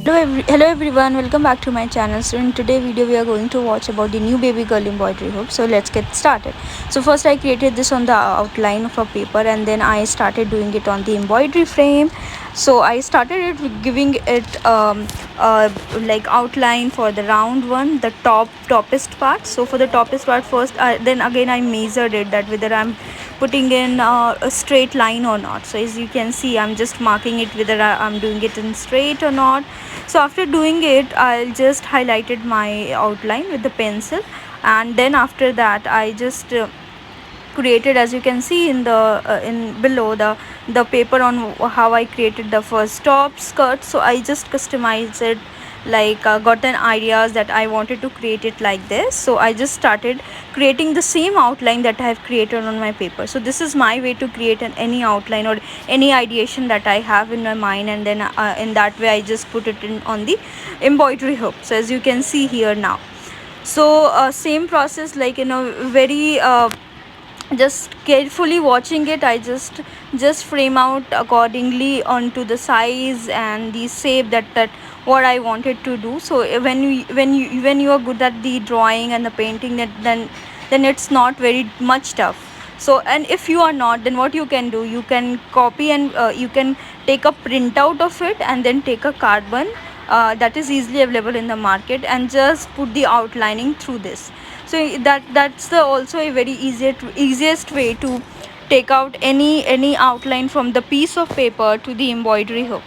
Hello everyone, welcome back to my channel. So in today's video we are going to watch about the new baby girl embroidery hook. So let's get started. So first I created this on the outline of a paper, and then I started doing it on the embroidery frame. So I started it with giving it like outline for the round one, the toppest part. So for the toppest part first, then again I measured it that whether I'm putting in a straight line or not. So as you can see, I'm just marking it whether I'm doing it in straight or not. So after doing it, I'll just highlighted my outline with the pencil, and then after that I just created, as you can see in the in below the paper, on how I created the first top skirt. So I just customized it, like got an ideas that I wanted to create it like this. So I just started creating the same outline that I have created on my paper. So this is my way to create any outline or any ideation that I have in my mind, and then in that way I just put it in on the embroidery hook. So as you can see here now, so same process, like very just carefully watching it, I just frame out accordingly onto the size and the shape that what I wanted to do. So when you are good at the drawing and the painting, then it's not very much tough. So, and if you are not, then what you can do, you can copy, and you can take a printout of it, and then take a carbon that is easily available in the market, and just put the outlining through this. So that's the also a very easiest way to take out any outline from the piece of paper to the embroidery hook.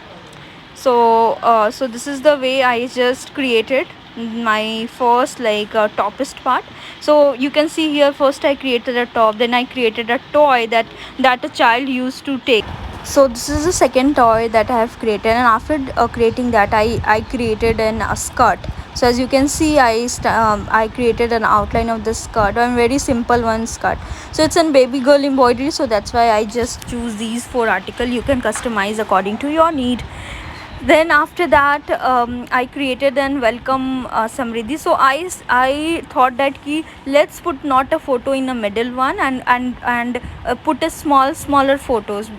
So this is the way I just created my first, like toppest part. So you can see here, first I created a top, then I created a toy that a child used to take. So this is the second toy that I have created, and after creating that, I created a skirt. So as you can see, I created an outline of the skirt, a very simple one skirt. So it's an baby girl embroidery, so that's why I just choose these 4 articles. You can customize according to your need. Then after that, I created an welcome samriddhi. So I thought that let's put not a photo in the middle one, and put a smaller photos.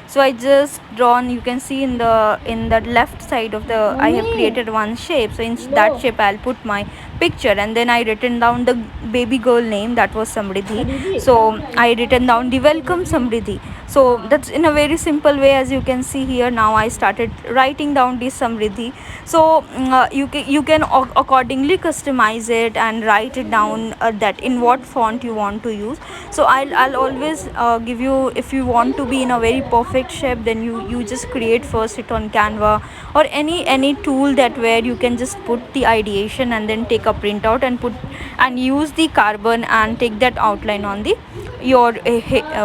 So I just drawn, you can see in the left side of the, I have created one shape. So in that shape I'll put my picture, and then I written down the baby girl name, that was Samriddhi. So I written down the welcome Samriddhi. So that's in a very simple way. As you can see here now, I started writing down this Samriddhi. So you can accordingly customize it and write it down, that in what font you want to use. So I'll always give you, if you want to be in a very perfect shape, then you just create first it on Canva or any tool that where you can just put the ideation, and then take a printout and put and use the carbon and take that outline on the your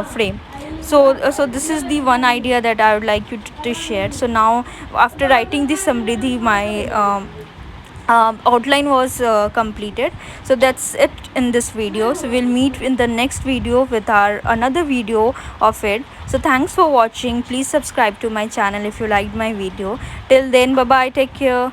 frame. So this is the one idea that I would like you to share. So now, after writing this Samriddhi, my outline was completed. So that's it in this video. So we'll meet in the next video with our another video of it. So thanks for watching. Please subscribe to my channel if you liked my video. Till then, bye bye, take care.